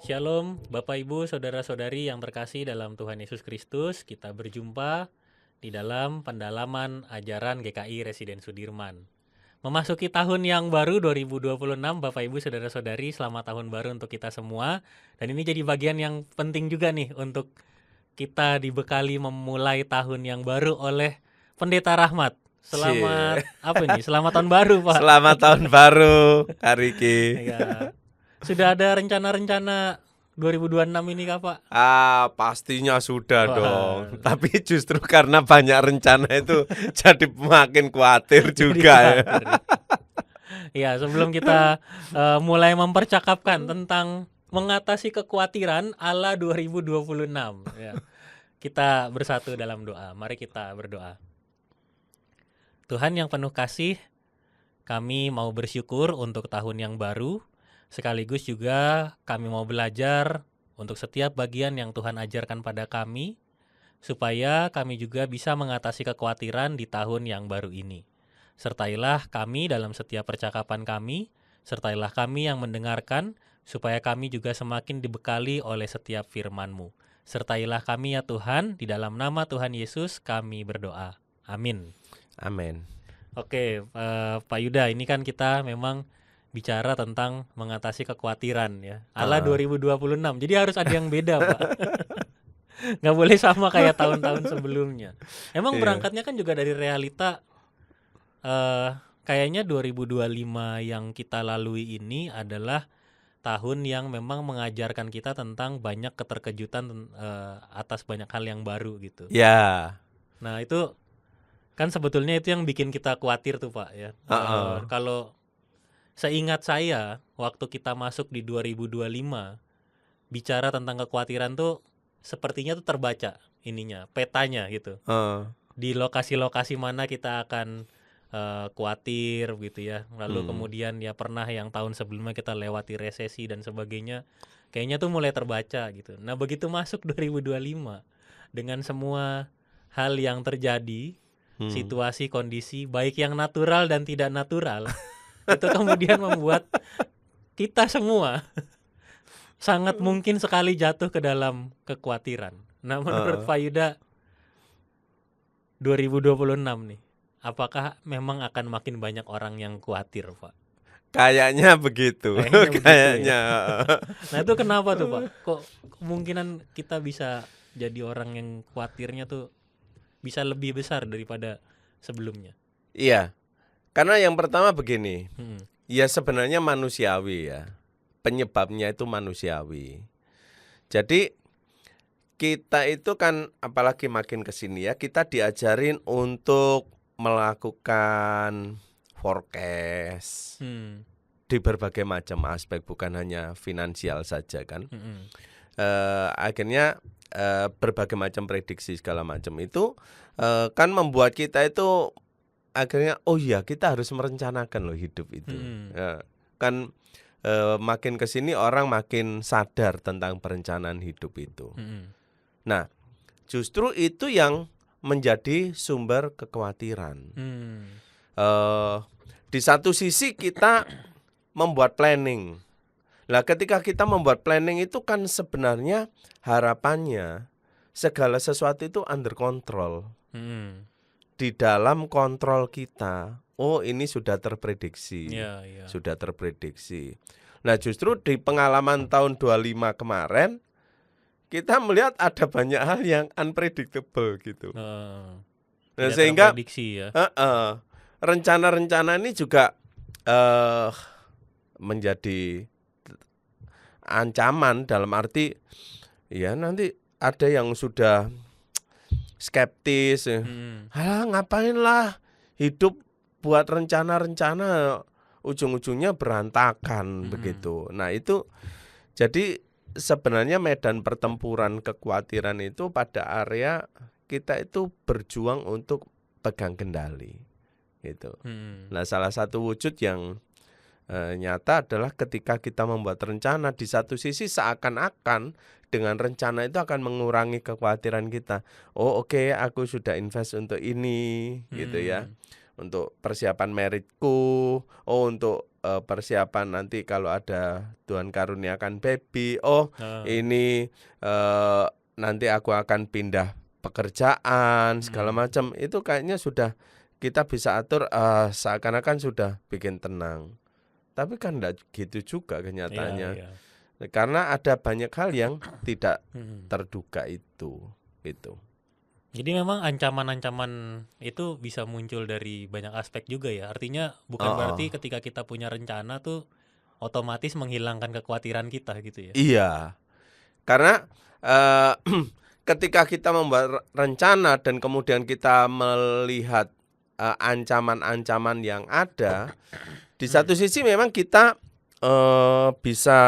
Shalom, Bapak Ibu, Saudara-saudari yang terkasih dalam Tuhan Yesus Kristus. Kita berjumpa di dalam pendalaman ajaran GKI Residen Sudirman. Memasuki tahun yang baru 2026, Bapak Ibu, Saudara-saudari, selamat tahun baru untuk kita semua. Dan ini jadi bagian yang penting juga nih untuk kita dibekali memulai tahun yang baru oleh Pendeta Rahmat. Cie. Selamat tahun baru, Pak. Selamat tahun baru, Kak Riki. Ya. Sudah ada rencana-rencana 2026 ini Kak, Pak? Pastinya sudah Wah. dong. Tapi justru karena banyak rencana itu jadi makin khawatir juga ya. Ya, sebelum kita mulai mempercakapkan tentang mengatasi kekhawatiran ala 2026 ya. Kita bersatu dalam doa. Mari kita berdoa. Tuhan yang penuh kasih, kami mau bersyukur untuk tahun yang baru. Sekaligus juga kami mau belajar untuk setiap bagian yang Tuhan ajarkan pada kami, supaya kami juga bisa mengatasi kekhawatiran di tahun yang baru ini. Sertailah kami dalam setiap percakapan kami, sertailah kami yang mendengarkan, supaya kami juga semakin dibekali oleh setiap firman-Mu. Sertailah kami ya Tuhan, di dalam nama Tuhan Yesus kami berdoa. Amin. Amin. Oke, Pak Yuda, ini kan kita memang bicara tentang mengatasi kekhawatiran ya. Ala 2026. Jadi harus ada yang beda, Pak. Nggak boleh sama kayak tahun-tahun sebelumnya. Emang berangkatnya kan juga dari realita kayaknya 2025 yang kita lalui ini adalah tahun yang memang mengajarkan kita tentang banyak keterkejutan atas banyak hal yang baru gitu. Ya. Nah, itu kan sebetulnya itu yang bikin kita khawatir tuh, Pak ya. Kalau seingat saya, waktu kita masuk di 2025, bicara tentang kekhawatiran tuh sepertinya tuh terbaca ininya, petanya gitu. Di lokasi-lokasi mana kita akan khawatir gitu ya. Lalu kemudian ya pernah yang tahun sebelumnya kita lewati resesi dan sebagainya. Kayaknya tuh mulai terbaca gitu. Nah, begitu masuk 2025 dengan semua hal yang terjadi, situasi, kondisi, baik yang natural dan tidak natural, itu kemudian membuat kita semua sangat mungkin sekali jatuh ke dalam kekhawatiran. Nah, menurut Pak Yuda, 2026 nih, apakah memang akan makin banyak orang yang khawatir, Pak? Kayaknya begitu. Kayaknya. Nah, itu kenapa tuh, Pak? Kok kemungkinan kita bisa jadi orang yang khawatirnya tuh bisa lebih besar daripada sebelumnya? Iya. Karena yang pertama begini, ya sebenarnya manusiawi ya, penyebabnya itu manusiawi. Jadi kita itu kan apalagi makin kesini ya, kita diajarin untuk melakukan forecast di berbagai macam aspek, bukan hanya finansial saja kan. Akhirnya berbagai macam prediksi segala macam itu kan membuat kita itu akhirnya oh iya kita harus merencanakan loh hidup itu. Kan makin kesini orang makin sadar tentang perencanaan hidup itu. Nah, justru itu yang menjadi sumber kekhawatiran. Di satu sisi kita membuat planning. Nah, ketika kita membuat planning itu kan sebenarnya harapannya segala sesuatu itu under control. Di dalam kontrol kita. Oh, ini sudah terprediksi. Sudah terprediksi. Nah, justru di pengalaman tahun 25 kemarin kita melihat ada banyak hal yang unpredictable gitu. Nah, sehingga rencana-rencana ini juga menjadi ancaman dalam arti ya nanti ada yang sudah skeptis, ngapain lah hidup buat rencana-rencana ujung-ujungnya berantakan begitu. Nah itu jadi sebenarnya medan pertempuran kekhawatiran itu pada area kita itu berjuang untuk pegang kendali gitu. Nah salah satu wujud yang nyata adalah ketika kita membuat rencana, di satu sisi seakan-akan dengan rencana itu akan mengurangi kekhawatiran kita. Oh oke, aku sudah invest untuk ini gitu ya. Untuk persiapan meritku, untuk persiapan nanti kalau ada Tuhan karuniakan baby. Ini nanti aku akan pindah pekerjaan segala macam. Itu kayaknya sudah kita bisa atur seakan-akan sudah bikin tenang. Tapi kan enggak gitu juga kenyataannya. Karena ada banyak hal yang tidak terduga itu. Jadi memang ancaman-ancaman itu bisa muncul dari banyak aspek juga ya. Artinya bukan berarti ketika kita punya rencana tuh otomatis menghilangkan kekhawatiran kita gitu ya. Iya. Karena ketika kita membuat rencana dan kemudian kita melihat ancaman-ancaman yang ada, di satu sisi memang kita bisa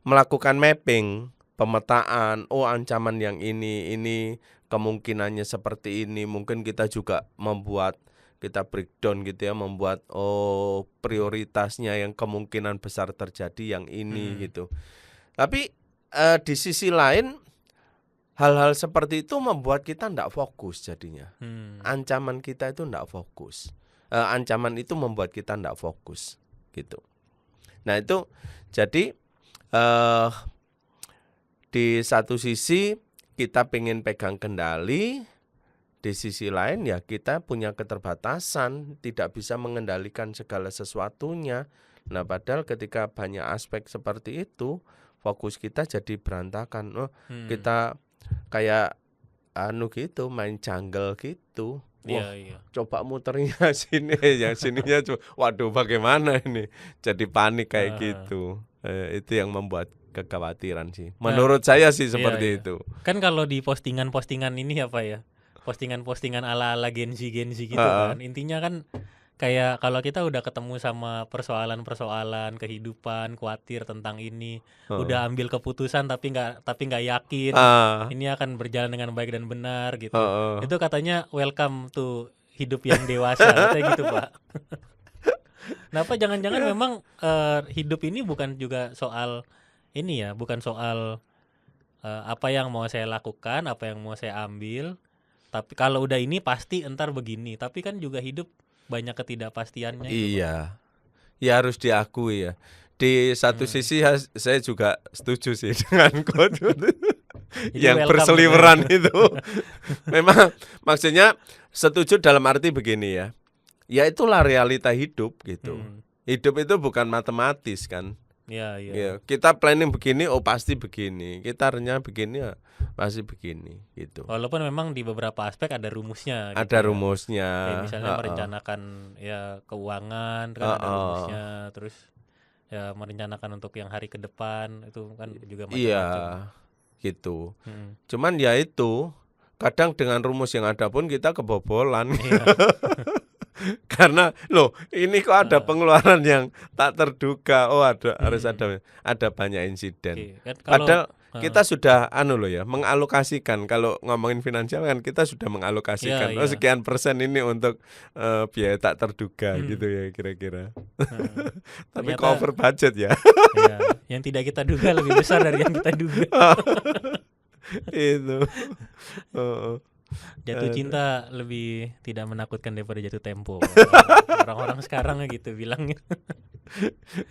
melakukan mapping, pemetaan, ancaman yang ini kemungkinannya seperti ini. Mungkin kita juga kita breakdown gitu ya, membuat prioritasnya yang kemungkinan besar terjadi yang ini gitu. Tapi di sisi lain hal-hal seperti itu membuat kita tidak fokus jadinya. Ancaman kita itu tidak fokus. Ancaman itu membuat kita tidak fokus gitu. Nah itu jadi di satu sisi kita pengen pegang kendali, di sisi lain ya kita punya keterbatasan, tidak bisa mengendalikan segala sesuatunya. Nah padahal ketika banyak aspek seperti itu, fokus kita jadi berantakan. Kita kayak gitu, main jungle gitu. Coba muternya sini, yang sininya waduh bagaimana ini, jadi panik kayak gitu. Itu yang membuat kekhawatiran sih. Menurut saya sih seperti itu. Kan kalau di postingan-postingan ini apa ya? Postingan-postingan ala-ala Gen Z gitu kan. Intinya kan kayak kalau kita udah ketemu sama persoalan-persoalan kehidupan, khawatir tentang ini, udah ambil keputusan tapi nggak yakin ini akan berjalan dengan baik dan benar gitu. Itu katanya welcome to hidup yang dewasa kayak gitu, Pak. Kenapa jangan-jangan memang hidup ini bukan juga soal ini ya, bukan soal apa yang mau saya lakukan, apa yang mau saya ambil. Tapi kalau udah ini pasti entar begini. Tapi kan juga hidup banyak ketidakpastiannya. Iya, ya harus diakui ya. Di satu sisi saya juga setuju sih dengan quote yang berseliweran itu. Memang maksudnya setuju dalam arti begini ya. Ya itulah realita hidup gitu. Hidup itu bukan matematis kan. Ya. Kita planning begini, pasti begini. Kita rencana begini, pasti begini gitu. Walaupun memang di beberapa aspek ada rumusnya. Ada rumusnya. Kayak misalnya merencanakan ya keuangan kan ada rumusnya. Terus ya merencanakan untuk yang hari ke depan itu kan juga macam-macam. Iya, gitu. Cuman ya itu kadang dengan rumus yang ada pun kita kebobolan. Karena ini kok ada pengeluaran yang tak terduga. Harus ada banyak insiden. Kan padahal kita sudah mengalokasikan. Kalau ngomongin finansial kan kita sudah mengalokasikan sekian persen ini untuk biaya tak terduga gitu ya kira-kira. Tapi cover budget ya. Yang tidak kita duga lebih besar dari yang kita duga. Itu. Jatuh cinta lebih tidak menakutkan daripada jatuh tempo. Orang-orang sekarang gitu bilangnya.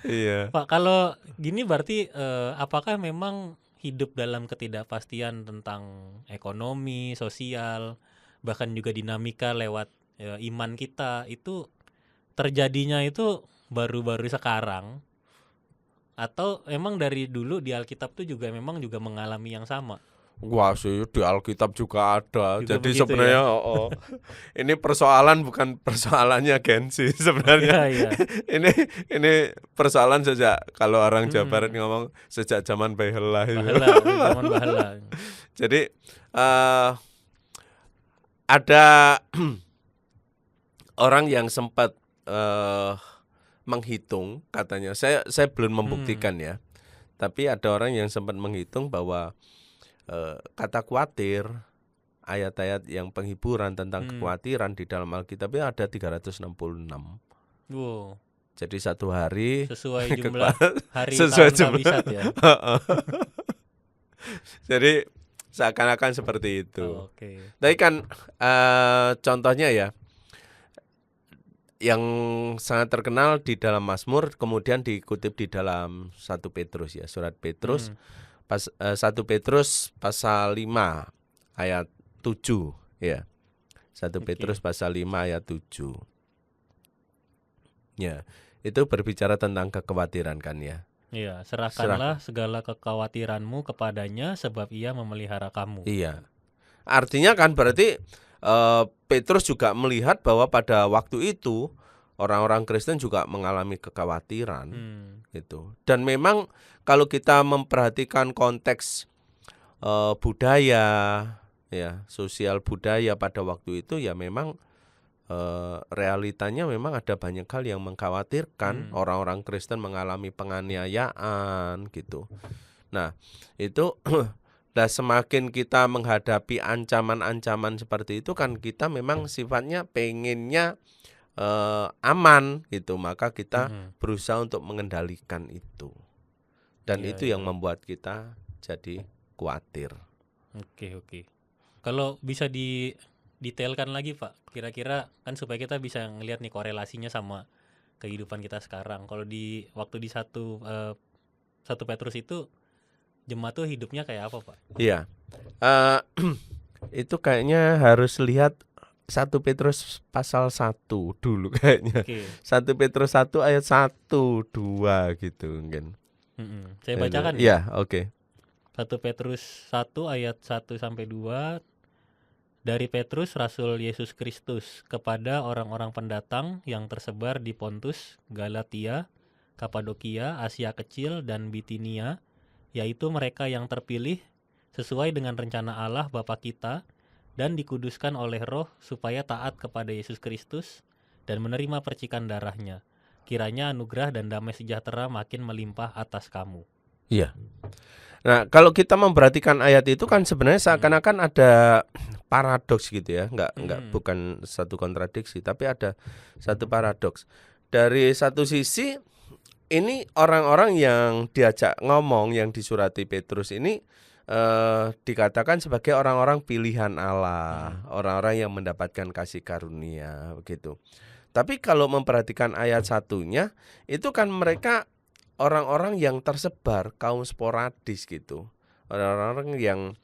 Iya. Pak, kalau gini berarti apakah memang hidup dalam ketidakpastian tentang ekonomi, sosial, bahkan juga dinamika lewat iman kita itu terjadinya itu baru-baru sekarang atau memang dari dulu di Alkitab tuh juga memang juga mengalami yang sama? Wah sih di Alkitab juga ada. Juga jadi sebenarnya ini persoalan bukan persoalannya Gen Z sebenarnya. Ini persoalan sejak kalau orang Jawa Barat ngomong sejak zaman Baheula. Zaman Baheula. Jadi ada orang yang sempat menghitung katanya. Saya belum membuktikan ya. Tapi ada orang yang sempat menghitung bahwa kata khawatir, ayat-ayat yang penghiburan tentang kekhawatiran di dalam Alkitab ada 366. Wow. Jadi satu hari sesuai jumlah hari sesuai tahun kabisat ya. Jadi seakan-akan seperti itu. Oke. Tapi kan contohnya ya yang sangat terkenal di dalam Mazmur kemudian dikutip di dalam 1 Petrus ya, surat Petrus 1 Petrus pasal 5 ayat 7 ya. 1 Petrus pasal 5 ayat 7. Ya, itu berbicara tentang kekhawatiran kan ya. Iya, serahkanlah segala kekhawatiranmu kepadanya sebab ia memelihara kamu. Iya. Artinya kan berarti Petrus juga melihat bahwa pada waktu itu orang-orang Kristen juga mengalami kekhawatiran gitu. Dan memang kalau kita memperhatikan konteks budaya ya, sosial budaya pada waktu itu ya memang realitanya memang ada banyak hal yang mengkhawatirkan. Orang-orang Kristen mengalami penganiayaan gitu. Nah, itu nah, semakin kita menghadapi ancaman-ancaman seperti itu kan kita memang sifatnya pengennya aman gitu, maka kita berusaha untuk mengendalikan itu. Dan itu yang membuat kita jadi khawatir. Oke. Kalau bisa didetailkan lagi Pak, kira-kira kan supaya kita bisa ngelihat nih korelasinya sama kehidupan kita sekarang. Kalau waktu di 1 Petrus itu jemaat tuh hidupnya kayak apa Pak? Iya, itu kayaknya harus lihat 1 Petrus pasal 1 dulu kayaknya. 1 Petrus 1 ayat 1, 2 gitu mungkin. Saya bacakan ya. Oke. 1 Petrus 1 ayat 1-2. Dari Petrus, Rasul Yesus Kristus, kepada orang-orang pendatang yang tersebar di Pontus, Galatia, Kapadokia, Asia Kecil, dan Bitinia, yaitu mereka yang terpilih sesuai dengan rencana Allah Bapa kita dan dikuduskan oleh Roh supaya taat kepada Yesus Kristus dan menerima percikan darahnya. Kiranya anugerah dan damai sejahtera makin melimpah atas kamu. Iya. Nah, kalau kita memperhatikan ayat itu kan sebenarnya seakan-akan ada paradoks gitu ya. Bukan satu kontradiksi, tapi ada satu paradoks. Dari satu sisi ini orang-orang yang diajak ngomong yang disurati Petrus ini dikatakan sebagai orang-orang pilihan Allah, orang-orang yang mendapatkan kasih karunia begitu. Tapi kalau memperhatikan ayat 1-nya, itu kan mereka orang-orang yang tersebar, kaum sporadis gitu. Orang-orang yang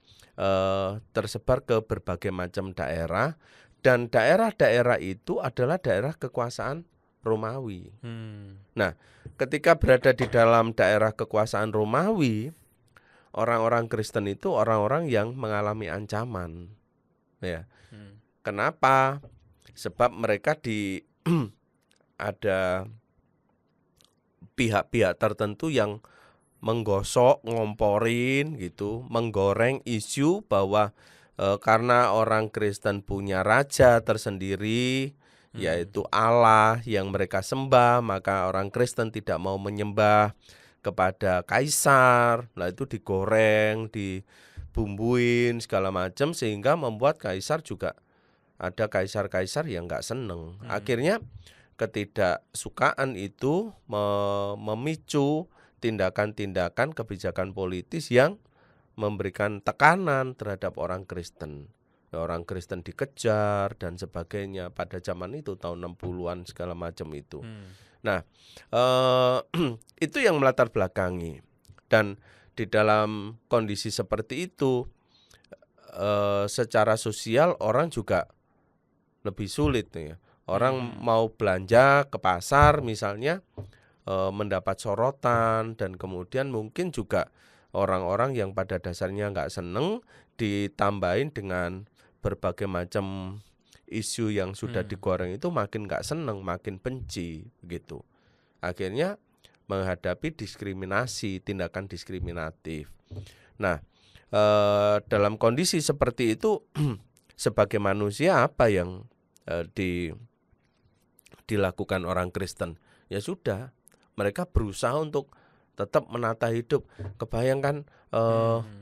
tersebar ke berbagai macam daerah, dan daerah-daerah itu adalah daerah kekuasaan Romawi. Nah, ketika berada di dalam daerah kekuasaan Romawi, orang-orang Kristen itu orang-orang yang mengalami ancaman. Ya. Kenapa? Sebab mereka ada pihak-pihak tertentu yang menggosok, ngomporin gitu, menggoreng isu bahwa karena orang Kristen punya raja tersendiri, yaitu Allah yang mereka sembah, maka orang Kristen tidak mau menyembah kepada kaisar. Nah, itu digoreng, dibumbuin segala macam sehingga membuat kaisar juga ada kaisar-kaisar yang nggak seneng. Akhirnya ketidaksukaan itu memicu tindakan-tindakan kebijakan politis yang memberikan tekanan terhadap orang Kristen. Orang Kristen dikejar dan sebagainya pada zaman itu tahun 60-an segala macam itu. Nah, itu yang melatar belakangi. Dan di dalam kondisi seperti itu secara sosial orang juga lebih sulit nih ya. Orang mau belanja ke pasar misalnya mendapat sorotan, dan kemudian mungkin juga orang-orang yang pada dasarnya nggak seneng ditambahin dengan berbagai macam isu yang sudah digoreng itu makin nggak seneng, makin benci gitu. Akhirnya menghadapi diskriminasi, tindakan diskriminatif. Nah, dalam kondisi seperti itu sebagai manusia apa yang dilakukan orang Kristen? Ya sudah, mereka berusaha untuk tetap menata hidup. Kebayangkan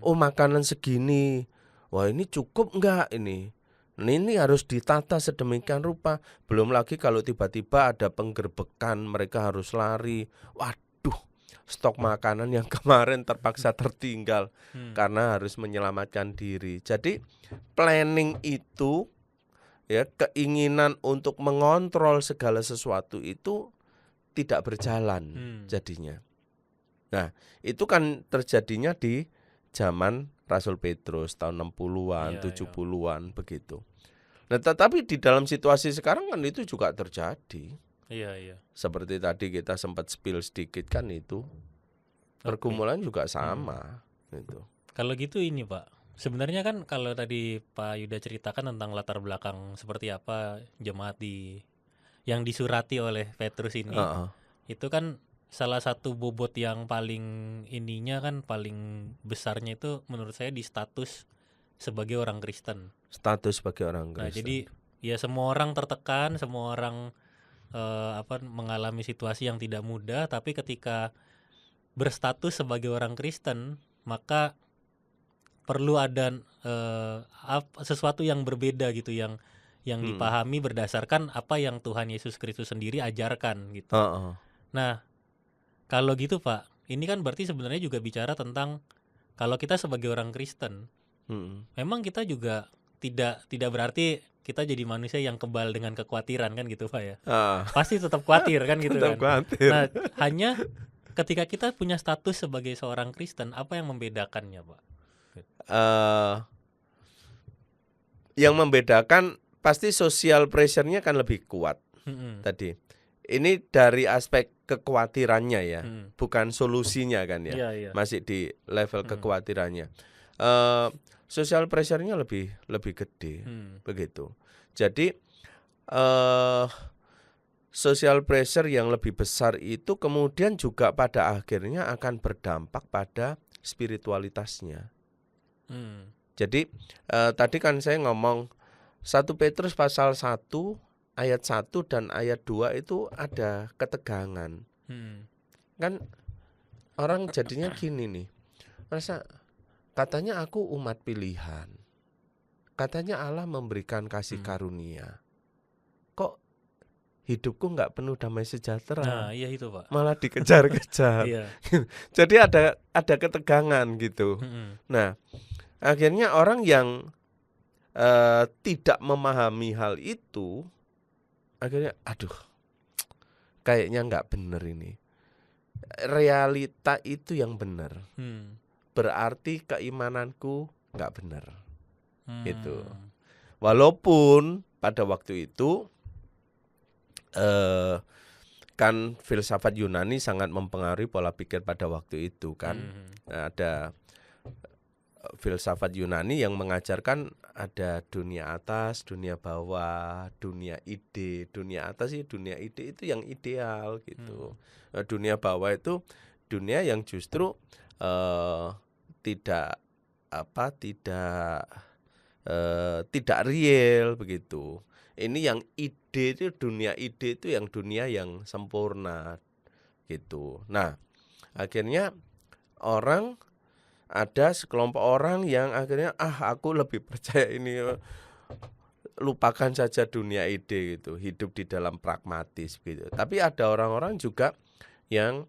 makanan segini, wah ini cukup enggak ini? Ini harus ditata sedemikian rupa. Belum lagi kalau tiba-tiba ada penggerbekan, mereka harus lari. Waduh, stok makanan yang kemarin terpaksa tertinggal karena harus menyelamatkan diri. Jadi planning itu ya keinginan untuk mengontrol segala sesuatu itu tidak berjalan jadinya. Nah, itu kan terjadinya di zaman Rasul Petrus tahun 60-an, 70-an begitu. Nah, tetapi di dalam situasi sekarang kan itu juga terjadi. Iya. Seperti tadi kita sempat spill sedikit kan itu. Pergumulan juga sama gitu. Kalau gitu ini Pak, sebenarnya kan kalau tadi Pak Yuda ceritakan tentang latar belakang seperti apa jemaat yang disurati oleh Petrus ini, itu kan salah satu bobot yang paling paling besarnya itu menurut saya di status sebagai orang Kristen. Status sebagai orang Kristen. Nah, jadi ya semua orang tertekan, semua orang mengalami situasi yang tidak mudah, tapi ketika berstatus sebagai orang Kristen, maka perlu ada sesuatu yang berbeda gitu, yang dipahami berdasarkan apa yang Tuhan Yesus Kristus sendiri ajarkan gitu. Nah, kalau gitu Pak, ini kan berarti sebenarnya juga bicara tentang kalau kita sebagai orang Kristen, memang kita juga tidak berarti kita jadi manusia yang kebal dengan kekhawatiran kan gitu Pak ya. Pasti tetap khawatir kan gitu kan. Nah, hanya ketika kita punya status sebagai seorang Kristen, apa yang membedakannya Pak? Yang membedakan pasti social pressure-nya kan lebih kuat tadi. Ini dari aspek kekhawatirannya ya, bukan solusinya kan ya. Masih di level kekhawatirannya. Social pressure-nya lebih gede begitu. Jadi social pressure yang lebih besar itu kemudian juga pada akhirnya akan berdampak pada spiritualitasnya. Jadi tadi kan saya ngomong 1 Petrus pasal 1 ayat 1 dan ayat 2 itu ada ketegangan. Kan orang jadinya gini nih, masa katanya aku umat pilihan, katanya Allah memberikan kasih karunia, kok hidupku nggak penuh damai sejahtera? Nah, iya itu Pak. Malah dikejar-kejar. Jadi ada ketegangan gitu. Nah, akhirnya orang yang tidak memahami hal itu, akhirnya aduh, kayaknya nggak benar ini. Realita itu yang benar. Berarti keimananku nggak benar. Gitu. Walaupun pada waktu itu kan filsafat Yunani sangat mempengaruhi pola pikir pada waktu itu kan. Ada filsafat Yunani yang mengajarkan ada dunia atas, dunia bawah, dunia ide. Dunia atas sih, dunia ide itu yang ideal gitu. Dunia bawah itu dunia yang justru tidak real begitu. Ini yang ide itu, dunia ide itu yang dunia yang sempurna gitu. Nah, akhirnya ada sekelompok orang yang akhirnya aku lebih percaya ini, lupakan saja dunia ide gitu, hidup di dalam pragmatis gitu. Tapi ada orang-orang juga yang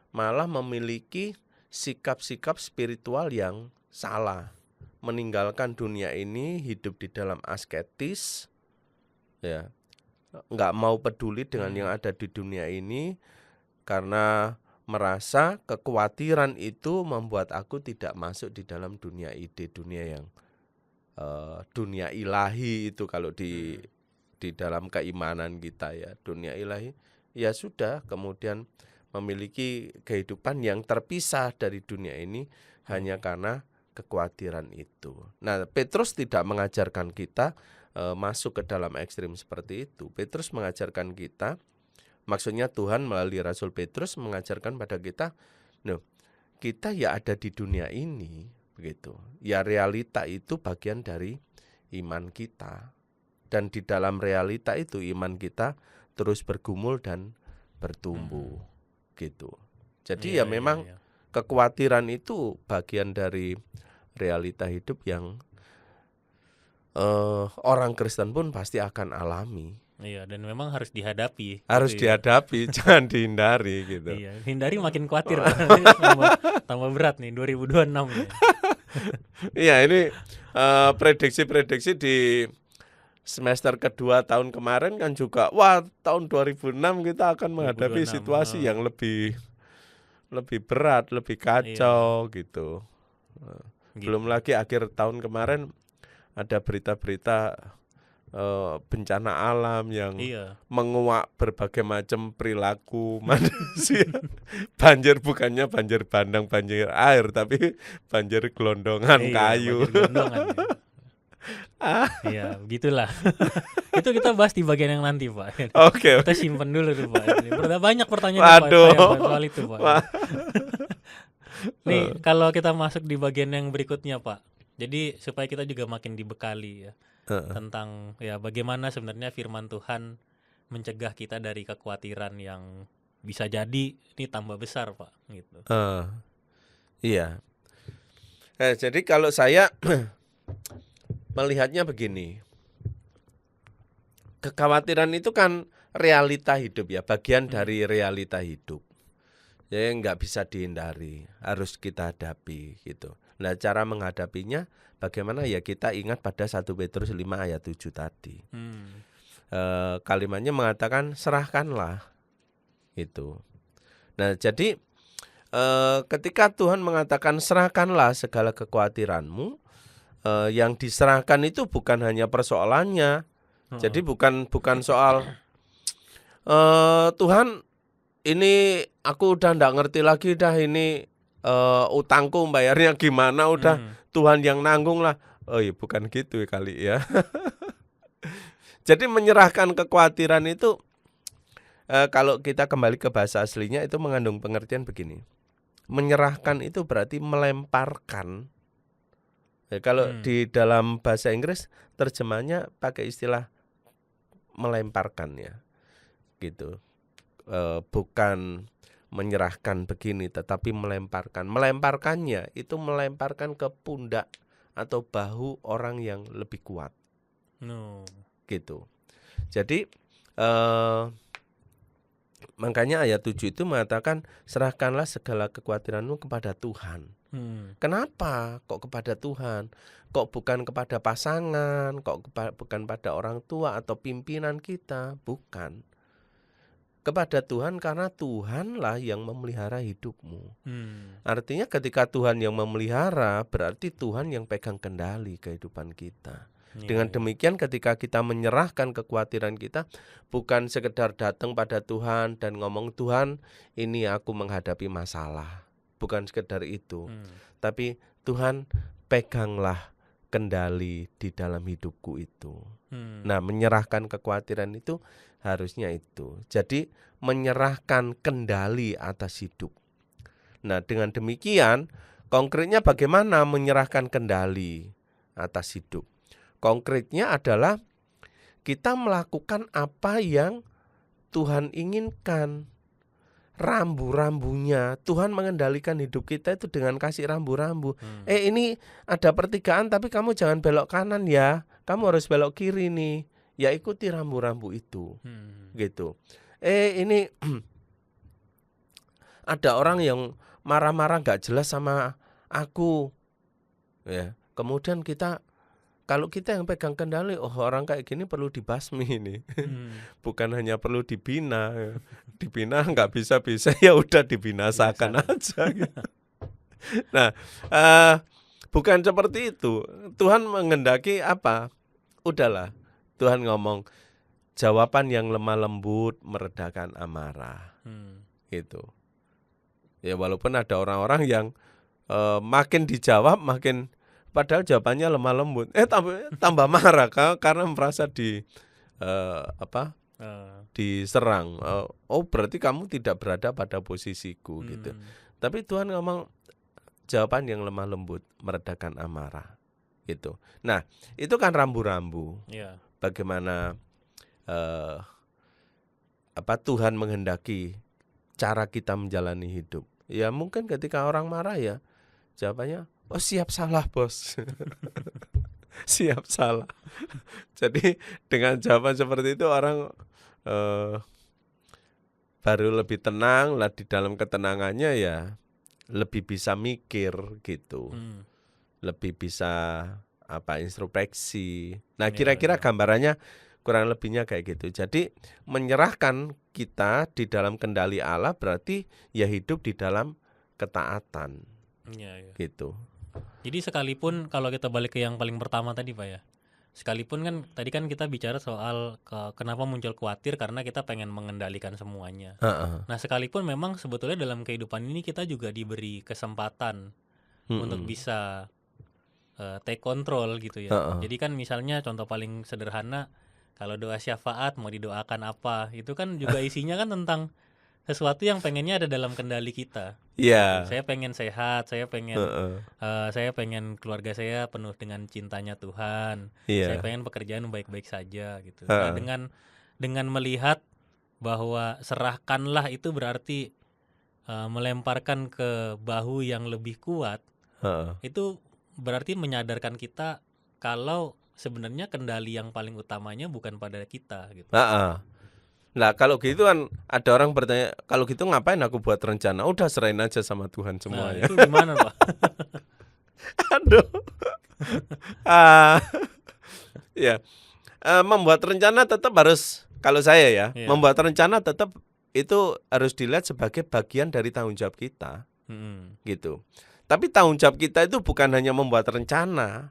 malah memiliki sikap-sikap spiritual yang salah, meninggalkan dunia ini, hidup di dalam asketis, ya, nggak mau peduli dengan yang ada di dunia ini karena merasa kekhawatiran itu membuat aku tidak masuk di dalam dunia ide, dunia yang dunia ilahi itu kalau di dalam keimanan kita ya, dunia ilahi. Ya sudah, kemudian memiliki kehidupan yang terpisah dari dunia ini hanya karena kekhawatiran itu. Nah, Petrus tidak mengajarkan kita masuk ke dalam ekstrim seperti itu. Petrus mengajarkan kita, maksudnya Tuhan melalui Rasul Petrus mengajarkan pada kita, kita ya ada di dunia ini, begitu. Ya realita itu bagian dari iman kita. Dan di dalam realita itu iman kita terus bergumul dan bertumbuh, gitu. Jadi memang kekhawatiran itu bagian dari realita hidup yang orang Kristen pun pasti akan alami. Iya, dan memang harus dihadapi. Harus dihadapi, jangan dihindari gitu. Iya, hindari makin khawatir. tambah berat nih 2026 nih. Iya, ini prediksi-prediksi di semester kedua tahun kemarin kan juga, wah tahun 2006 kita akan menghadapi 2026, situasi yang lebih berat, lebih kacau gitu. Belum gitu. lagi akhir tahun kemarin ada berita-berita bencana alam yang menguak berbagai macam perilaku manusia. Banjir bukannya banjir bandang, banjir air, tapi banjir gelondongan kayu. Banjir gelondongan. Iya, begitulah. Itu kita bahas di bagian yang nanti, Pak. Oke. Kita simpen dulu tuh, Pak. Banyak pertanyaan Pak saya soal itu, Pak. Nih, kalau kita masuk di bagian yang berikutnya, Pak. Jadi supaya kita juga makin dibekali ya tentang ya bagaimana sebenarnya firman Tuhan mencegah kita dari kekhawatiran yang bisa jadi ini tambah besar, Pak, gitu. Iya. Jadi kalau saya melihatnya begini, kekhawatiran itu kan realita hidup ya, bagian dari realita hidup. Jadi nggak bisa dihindari, harus kita hadapi gitu. Nah, cara menghadapinya bagaimana ya, kita ingat pada 1 Petrus 5 ayat 7 tadi. Kalimatnya mengatakan serahkanlah itu. Nah, jadi ketika Tuhan mengatakan serahkanlah segala kekhawatiranmu, yang diserahkan itu bukan hanya persoalannya. Jadi bukan soal Tuhan, ini aku udah nggak ngerti lagi dah ini utangku bayarnya gimana, udah Tuhan yang nanggung lah. Oh iya, bukan gitu kali ya. Jadi menyerahkan kekhawatiran itu, kalau kita kembali ke bahasa aslinya itu mengandung pengertian begini. Menyerahkan itu berarti melemparkan. Kalau di dalam bahasa Inggris terjemahnya pakai istilah melemparkan ya, gitu. Bukan menyerahkan begini, tetapi melemparkan. Melemparkannya itu melemparkan ke pundak atau bahu orang yang lebih kuat. Gitu. Jadi makanya ayat 7 itu mengatakan serahkanlah segala kekhawatiranmu kepada Tuhan. Kenapa kok kepada Tuhan? Kok bukan kepada pasangan? Kok bukan pada orang tua atau pimpinan kita? Bukan. Kepada Tuhan, karena Tuhanlah yang memelihara hidupmu. Artinya ketika Tuhan yang memelihara, berarti Tuhan yang pegang kendali kehidupan kita. Dengan demikian ketika kita menyerahkan kekhawatiran kita, bukan sekedar datang pada Tuhan dan ngomong, Tuhan ini aku menghadapi masalah. Bukan sekedar itu. Tapi Tuhan peganglah kendali di dalam hidupku itu. Nah, menyerahkan kekhawatiran itu harusnya itu. Jadi menyerahkan kendali atas hidup. Nah, dengan demikian konkretnya bagaimana menyerahkan kendali atas hidup? Konkretnya adalah kita melakukan apa yang Tuhan inginkan. Rambu-rambunya, Tuhan mengendalikan hidup kita itu dengan kasih rambu-rambu. Ini ada pertigaan tapi kamu jangan belok kanan ya, kamu harus belok kiri nih. Ya ikuti rambu-rambu itu, gitu. Ini ada orang yang marah-marah nggak jelas sama aku, ya. Kemudian kalau kita yang pegang kendali, orang kayak gini perlu dibasmi ini. Bukan hanya perlu dibina, dibina nggak bisa-bisa ya udah dibinasakan aja. Gitu. Nah, bukan seperti itu. Tuhan menghendaki apa? Udahlah. Tuhan ngomong jawaban yang lemah lembut meredakan amarah. Gitu. Ya walaupun ada orang-orang yang makin dijawab makin, padahal jawabannya lemah lembut, tambah marah karena merasa diserang. Berarti kamu tidak berada pada posisiku gitu. Tapi Tuhan ngomong jawaban yang lemah lembut meredakan amarah. Gitu. Nah, itu kan rambu-rambu. Bagaimana Tuhan menghendaki cara kita menjalani hidup. Ya mungkin ketika orang marah ya jawabannya, siap salah bos. Siap salah. Jadi dengan jawaban seperti itu orang baru lebih tenang lah, di dalam ketenangannya ya lebih bisa mikir gitu. Lebih bisa introspeksi. Nah, kira-kira gambarannya kurang lebihnya kayak gitu. Jadi menyerahkan kita di dalam kendali Allah berarti ya hidup di dalam ketaatan. Gitu. Jadi sekalipun kalau kita balik ke yang paling pertama tadi Pak ya, sekalipun kan tadi kan kita bicara soal kenapa muncul khawatir karena kita pengen mengendalikan semuanya. Nah sekalipun memang sebetulnya dalam kehidupan ini kita juga diberi kesempatan untuk bisa take control gitu ya. Jadi kan misalnya contoh paling sederhana, kalau doa syafaat mau didoakan apa, itu kan juga isinya kan tentang sesuatu yang pengennya ada dalam kendali kita. Iya. Saya pengen sehat, saya pengen keluarga saya penuh dengan cintanya Tuhan. Saya pengen pekerjaan baik-baik saja gitu. Nah, dengan melihat bahwa serahkanlah itu berarti melemparkan ke bahu yang lebih kuat. Itu berarti menyadarkan kita kalau sebenarnya kendali yang paling utamanya bukan pada kita gitu. Nah kalau gitu kan ada orang bertanya, kalau gitu ngapain aku buat rencana? Udah serahin aja sama Tuhan semuanya. Nah, itu gimana Pak? Aduh. Ya, membuat rencana tetap harus, kalau saya ya, membuat rencana tetap itu harus dilihat sebagai bagian dari tanggung jawab kita, gitu. Tapi tanggung jawab kita itu bukan hanya membuat rencana,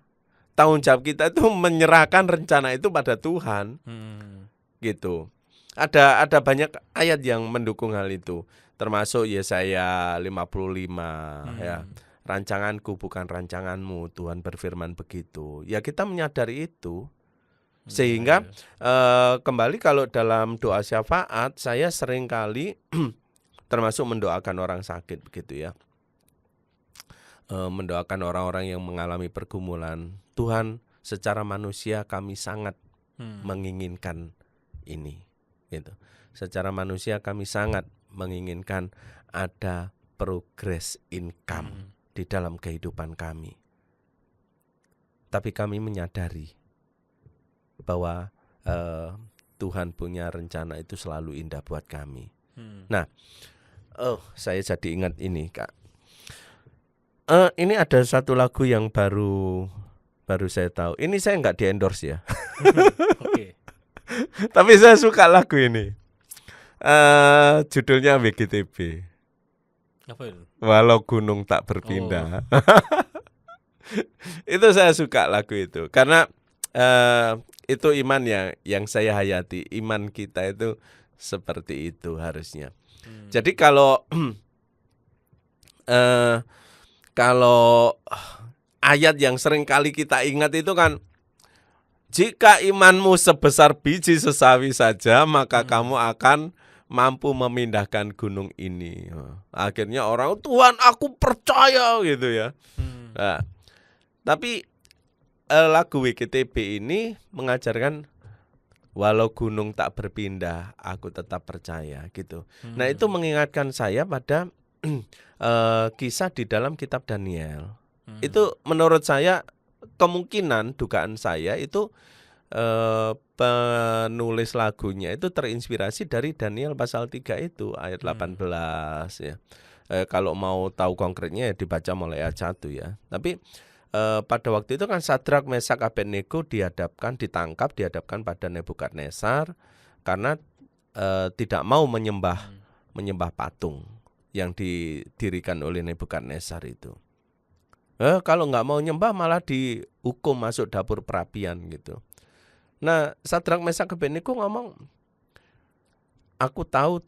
tanggung jawab kita itu menyerahkan rencana itu pada Tuhan, gitu. Ada banyak ayat yang mendukung hal itu, termasuk Yesaya 55 ya. Rancanganku bukan rancanganmu, Tuhan berfirman begitu. Ya kita menyadari itu. Sehingga kembali kalau dalam doa syafaat saya sering kali termasuk mendoakan orang sakit begitu ya. Mendoakan orang-orang yang mengalami pergumulan. Tuhan, secara manusia kami sangat menginginkan ini. Gitu. Secara manusia kami sangat menginginkan ada progress income di dalam kehidupan kami. Tapi kami menyadari bahwa Tuhan punya rencana itu selalu indah buat kami. Nah, saya jadi ingat ini Kak. Ini ada satu lagu yang baru saya tahu. Ini saya nggak di-endorse ya. Oke. Tapi saya suka lagu ini. Judulnya WGTB. Apa itu? Walau gunung tak berpindah. Itu saya suka lagu itu karena itu iman yang saya hayati. Iman kita itu seperti itu harusnya. Jadi kalau ayat yang sering kali kita ingat itu kan, jika imanmu sebesar biji sesawi saja, maka kamu akan mampu memindahkan gunung ini. Akhirnya orang, Tuhan aku percaya gitu ya. Nah, tapi lagu WGTB ini mengajarkan walau gunung tak berpindah, aku tetap percaya gitu. Nah itu mengingatkan saya pada kisah di dalam kitab Daniel. Itu menurut saya kemungkinan dugaan saya itu penulis lagunya itu terinspirasi dari Daniel pasal 3 itu ayat 18 ya. Kalau mau tahu konkretnya ya dibaca mulai ayat 1 ya. Tapi pada waktu itu kan Sadrak, Mesak, Abednego ditangkap pada Nebukadnezar karena tidak mau menyembah patung yang didirikan oleh Nebukadnezar itu. Kalau nggak mau nyembah malah dihukum masuk dapur perapian gitu. Nah, Sadrak, Mesak, Abednego ngomong, aku tahu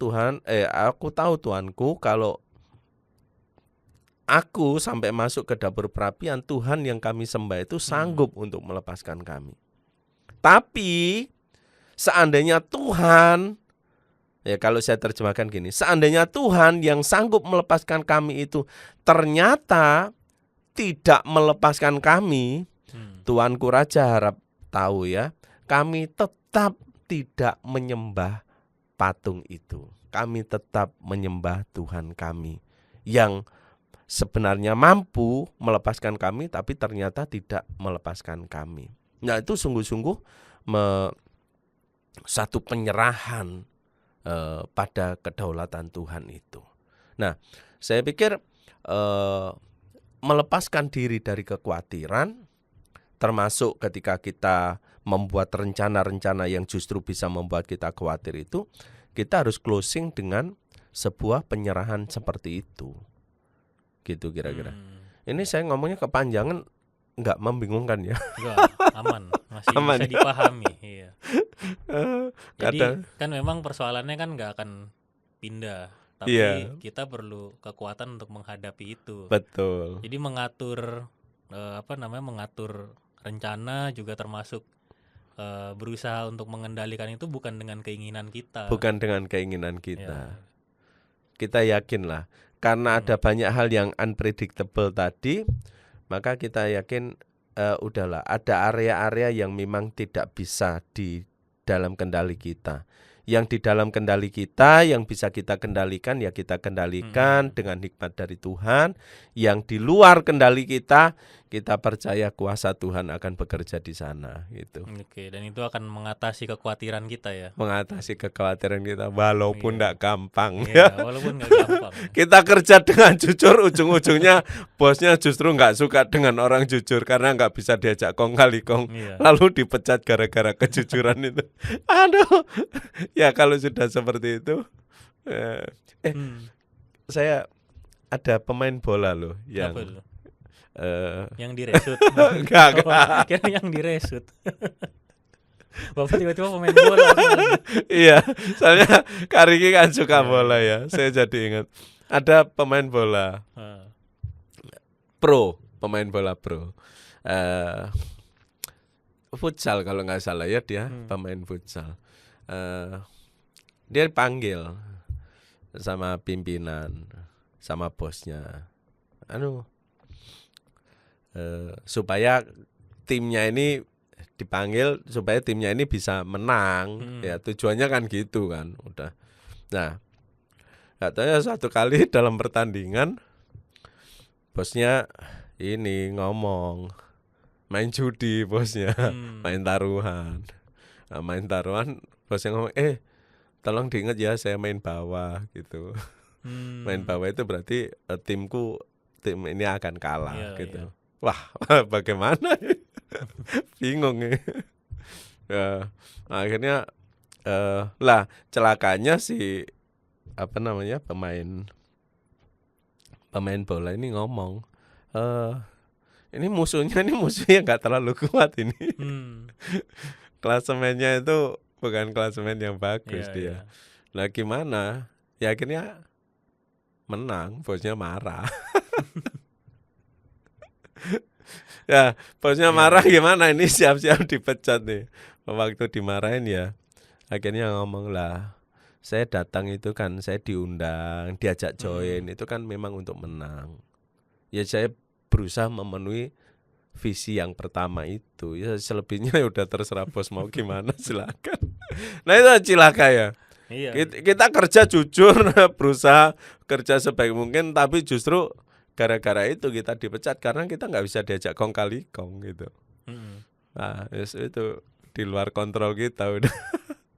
Tuanku, kalau aku sampai masuk ke dapur perapian, Tuhan yang kami sembah itu sanggup untuk melepaskan kami. Tapi seandainya Tuhan, ya kalau saya terjemahkan gini, seandainya Tuhan yang sanggup melepaskan kami itu ternyata tidak melepaskan kami, Tuanku Raja harap tahu ya, kami tetap tidak menyembah patung itu. Kami tetap menyembah Tuhan kami yang sebenarnya mampu melepaskan kami, tapi ternyata tidak melepaskan kami. Nah itu sungguh-sungguh satu penyerahan pada kedaulatan Tuhan itu. Nah saya pikir melepaskan diri dari kekhawatiran, termasuk ketika kita membuat rencana-rencana yang justru bisa membuat kita khawatir itu, kita harus closing dengan sebuah penyerahan seperti itu. Gitu kira-kira. Ini saya ngomongnya kepanjangan, nggak membingungkan ya? Enggak, aman, masih Aman bisa ya? dipahami. Iya. Jadi Kadang, kan memang persoalannya kan nggak akan pindah, tapi iya, kita perlu kekuatan untuk menghadapi itu. betul. Jadi mengatur mengatur rencana juga termasuk berusaha untuk mengendalikan itu bukan dengan keinginan kita. Bukan dengan keinginan Ya. kita. Kita yakinlah, karena ada banyak hal yang unpredictable tadi, maka kita yakin udahlah, ada area-area yang memang tidak bisa di dalam kendali kita. Yang di dalam kendali kita, yang bisa kita kendalikan ya kita kendalikan dengan hikmat dari Tuhan. Yang di luar kendali kita percaya kuasa Tuhan akan bekerja di sana gitu. Oke, dan itu akan mengatasi kekhawatiran kita ya. Mengatasi kekhawatiran kita walaupun tidak gampang. Iya, walaupun nggak gampang. Kita kerja dengan jujur, ujung-ujungnya bosnya justru nggak suka dengan orang jujur karena nggak bisa diajak kong kali kong. Iya. Lalu dipecat gara-gara kejujuran itu. Aduh, ya kalau sudah seperti itu, saya ada pemain bola loh yang Apa itu? Yang diresut. enggak. Kira yang diresut. Bapak tiba-tiba pemain bola. Iya, soalnya Kak Riki kan suka bola ya. Saya jadi ingat ada pemain bola pro, pemain bola pro. Futsal kalau nggak salah ya dia pemain futsal. Dia dipanggil sama pimpinan, sama bosnya, supaya timnya ini dipanggil supaya timnya ini bisa menang. Ya tujuannya kan gitu kan, udah. Nah, katanya satu kali dalam pertandingan bosnya ini ngomong main judi bosnya, main taruhan. Nah, main taruhan bosnya ngomong, tolong diingat ya saya main bawah gitu. Main bawah itu berarti tim ini akan kalah gitu. Iya. Wah, bagaimana? Bingung ya. Akhirnya celakanya si pemain bola ini ngomong, ini musuhnya nggak terlalu kuat ini. Klasemennya itu bukan klasemen yang bagus dia. Nah gimana? Ya akhirnya menang, bosnya marah. Ya, bosnya marah gimana? Ini siap-siap dipecat nih. Waktu dimarahin ya, akhirnya ngomong lah, saya datang itu kan saya diundang, diajak join, itu kan memang untuk menang. Ya saya berusaha memenuhi visi yang pertama itu. Ya selebihnya udah terserah bos mau gimana, silakan. Nah itu cilaka ya. Iya. Kita kerja jujur, berusaha kerja sebaik mungkin, tapi justru gara-gara itu kita dipecat karena kita nggak bisa diajak kong kali kong gitu. Nah itu di luar kontrol kita udah.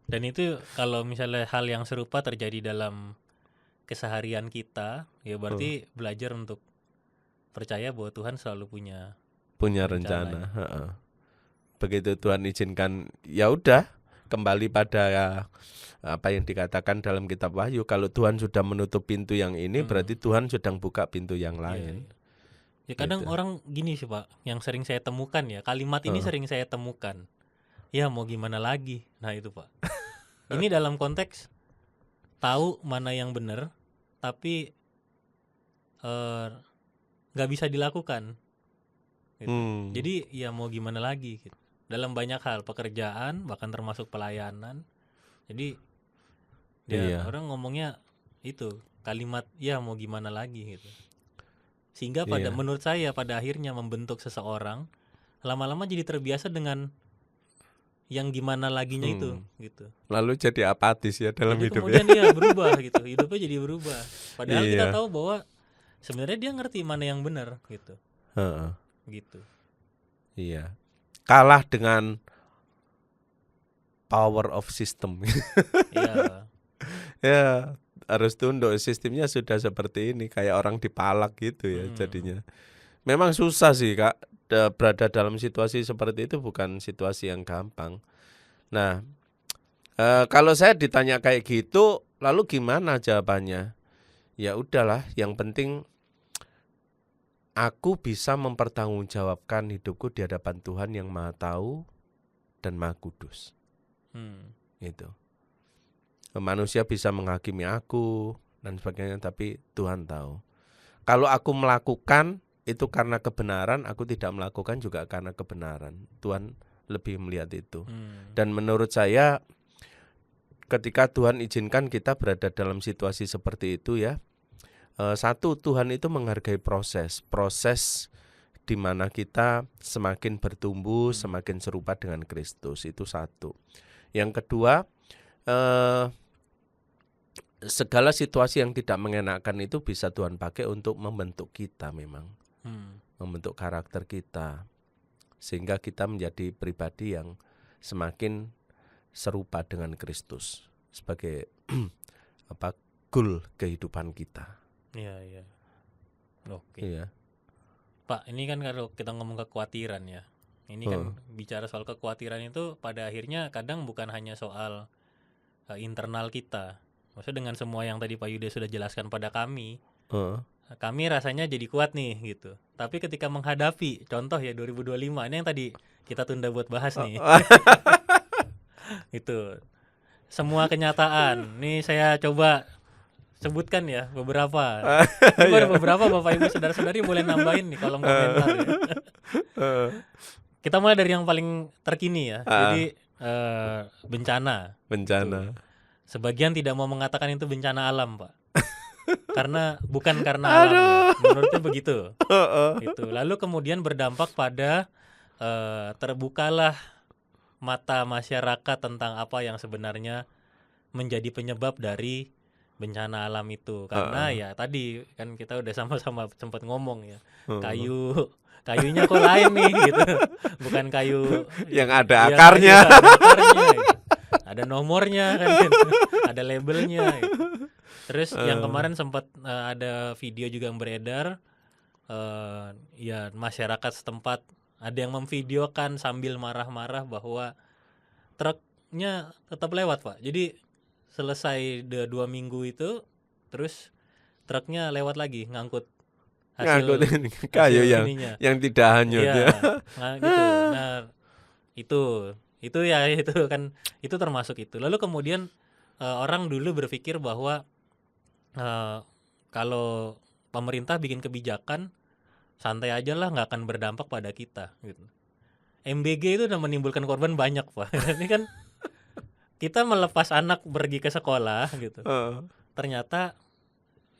Dan itu kalau misalnya hal yang serupa terjadi dalam keseharian kita, ya berarti belajar untuk percaya bahwa Tuhan selalu punya rencana. Begitu Tuhan izinkan, ya udah kembali pada apa yang dikatakan dalam kitab Wahyu. Kalau Tuhan sudah menutup pintu yang ini, berarti Tuhan sedang buka pintu yang lain. Ya kadang orang gini sih Pak, yang sering saya temukan ya, kalimat ini sering saya temukan. Ya mau gimana lagi? Nah itu Pak. Ini dalam konteks tahu mana yang benar, tapi nggak bisa dilakukan. Gitu. Jadi ya mau gimana lagi? Gitu. Dalam banyak hal, pekerjaan, bahkan termasuk pelayanan. Jadi orang ngomongnya itu kalimat ya mau gimana lagi gitu. Sehingga menurut saya pada akhirnya membentuk seseorang lama-lama jadi terbiasa dengan yang gimana laginya itu gitu. Lalu jadi apatis ya dalam jadi hidupnya. Kemudian dia berubah gitu, hidupnya jadi berubah. Padahal kita tahu bahwa sebenarnya dia ngerti mana yang benar gitu. Gitu. Iya. Kalah dengan power of system. Iya. Ya harus tunduk, sistemnya sudah seperti ini, kayak orang dipalak gitu ya jadinya. Memang susah sih Kak, berada dalam situasi seperti itu bukan situasi yang gampang. Nah, kalau saya ditanya kayak gitu, lalu gimana jawabannya? Ya udahlah, yang penting aku bisa mempertanggungjawabkan hidupku di hadapan Tuhan yang Maha Tahu dan Maha Kudus. Itu. Manusia bisa menghakimi aku dan sebagainya, tapi Tuhan tahu. Kalau aku melakukan itu karena kebenaran, aku tidak melakukan juga karena kebenaran. Tuhan lebih melihat itu. Dan menurut saya, ketika Tuhan izinkan kita berada dalam situasi seperti itu ya, satu, Tuhan itu menghargai proses di mana kita semakin bertumbuh, semakin serupa dengan Kristus, itu satu. Yang kedua, segala situasi yang tidak mengenakan itu bisa Tuhan pakai untuk membentuk kita memang. Membentuk karakter kita, sehingga kita menjadi pribadi yang semakin serupa dengan Kristus sebagai goal kehidupan kita. Iya. Oke. Iya. Pak, ini kan kalau kita ngomong kekhawatiran ya, ini kan bicara soal kekhawatiran itu pada akhirnya kadang bukan hanya soal internal kita. Maksudnya dengan semua yang tadi Pak Yuda sudah jelaskan pada kami, kami rasanya jadi kuat nih gitu. Tapi ketika menghadapi, contoh ya 2025, ini yang tadi kita tunda buat bahas nih. Itu semua kenyataan. Nih saya coba sebutkan ya beberapa. Beberapa Bapak Ibu saudara-saudari boleh nambahin nih kolom komentar ya. Kita mulai dari yang paling terkini ya. Jadi bencana. Gitu. Sebagian tidak mau mengatakan itu bencana alam, Pak. bukan karena alam ya. Menurutnya begitu. Itu. Lalu kemudian berdampak pada terbukalah mata masyarakat tentang apa yang sebenarnya menjadi penyebab dari bencana alam itu. Karena ya tadi kan kita udah sama-sama sempat ngomong ya, kayunya kok lain nih gitu, bukan kayu yang ada akarnya, gitu. Ada nomornya kan gitu. Ada labelnya gitu. Terus yang kemarin sempat ada video juga yang beredar, ya masyarakat setempat ada yang memvideokan sambil marah-marah bahwa truknya tetap lewat, Pak. Jadi selesai 2 minggu itu, terus truknya lewat lagi ngangkut hasil kayu yang tidak hanyut ya. Nah, gitu. Nah, itu ya itu kan itu termasuk itu. Lalu kemudian orang dulu berpikir bahwa kalau pemerintah bikin kebijakan santai aja lah, nggak akan berdampak pada kita gitu. MBG itu udah menimbulkan korban banyak, Pak. Ini kan kita melepas anak pergi ke sekolah gitu. Ternyata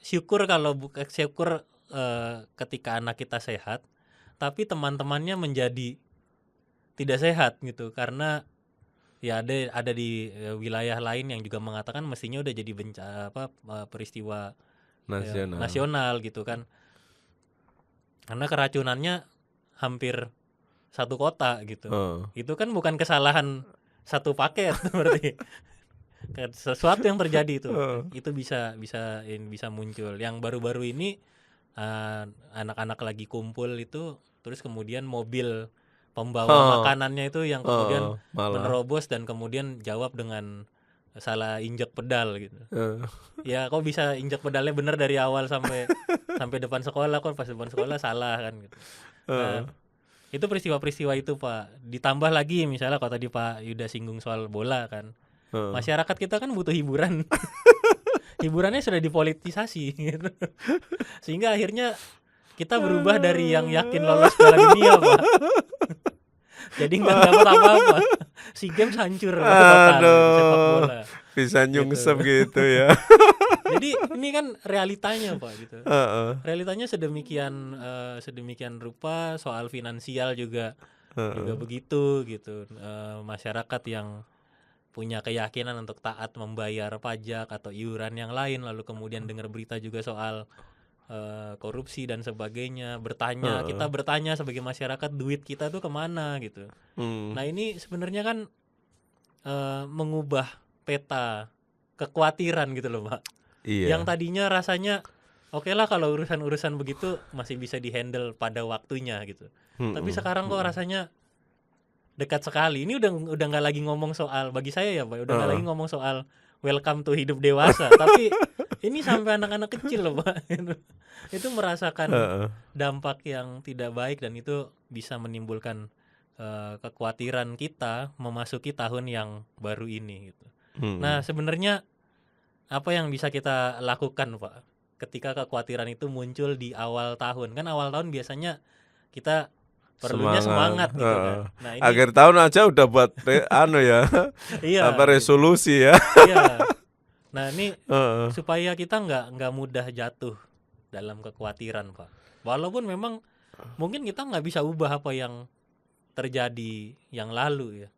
syukur ketika anak kita sehat, tapi teman-temannya menjadi tidak sehat gitu, karena ya ada di wilayah lain yang juga mengatakan mestinya udah jadi peristiwa nasional gitu kan. Karena keracunannya hampir satu kota gitu. Itu kan bukan kesalahan satu paket berarti. Sesuatu yang terjadi itu bisa muncul. Yang baru-baru ini anak-anak lagi kumpul itu, terus kemudian mobil pembawa makanannya itu yang kemudian menerobos dan kemudian jawab dengan salah injak pedal gitu. Ya kok bisa injak pedalnya benar dari awal sampai depan sekolah, kok pas depan sekolah salah kan gitu. Nah, itu peristiwa-peristiwa itu, Pak. Ditambah lagi misalnya kalau tadi Pak Yuda singgung soal bola kan. Masyarakat kita kan butuh hiburan. Hiburannya sudah dipolitisasi gitu. Sehingga akhirnya kita berubah dari yang yakin lolos Piala Dunia, Pak. Jadi nggak dapat apa-apa. SEA Games hancur total sepak bola. Bisa nyungsep gitu ya. Jadi ini kan realitanya, Pak gitu. Realitanya sedemikian rupa. Soal finansial juga begitu gitu. Masyarakat yang punya keyakinan untuk taat membayar pajak atau iuran yang lain, lalu kemudian dengar berita juga soal korupsi dan sebagainya, kita bertanya sebagai masyarakat, duit kita tuh kemana gitu. Nah ini sebenarnya kan mengubah peta kekhawatiran gitu loh, Pak. Yang tadinya rasanya Oke lah kalau urusan-urusan begitu masih bisa dihandle pada waktunya gitu. Tapi sekarang kok rasanya dekat sekali. Ini udah nggak lagi ngomong soal, bagi saya ya Pak, udah nggak lagi ngomong soal welcome to hidup dewasa, tapi ini sampai anak-anak kecil loh Pak. Itu merasakan dampak yang tidak baik, dan itu bisa menimbulkan kekhawatiran kita memasuki tahun yang baru ini gitu. Nah sebenarnya apa yang bisa kita lakukan Pak ketika kekhawatiran itu muncul di awal tahun? Kan awal tahun biasanya kita perlunya semangat gitu kan. Nah, ini akhir tahun aja udah buat iya, apa resolusi ya. Iya. Nah ini supaya kita nggak mudah jatuh dalam kekhawatiran Pak. Walaupun memang mungkin kita nggak bisa ubah apa yang terjadi yang lalu ya,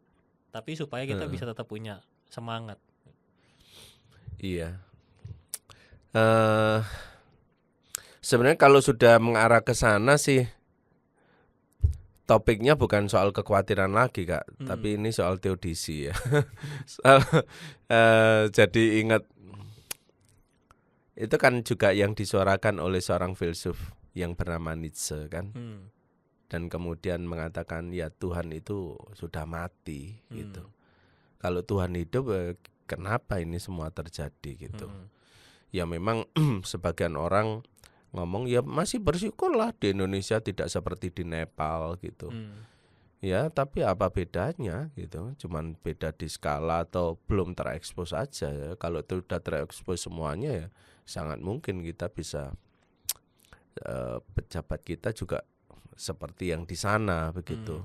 tapi supaya kita bisa tetap punya semangat. Iya. Sebenarnya kalau sudah mengarah ke sana sih, topiknya bukan soal kekhawatiran lagi Kak, tapi ini soal teodisi ya. Jadi ingat, itu kan juga yang disuarakan oleh seorang filsuf yang bernama Nietzsche kan. Dan kemudian mengatakan ya Tuhan itu sudah mati gitu. Kalau Tuhan hidup, kenapa ini semua terjadi gitu. Ya memang sebagian orang ngomong ya masih bersyukurlah di Indonesia tidak seperti di Nepal gitu. Ya tapi apa bedanya gitu, cuman beda di skala atau belum terekspos aja ya. Kalau itu sudah terekspos semuanya ya sangat mungkin kita bisa pejabat kita juga seperti yang di sana begitu.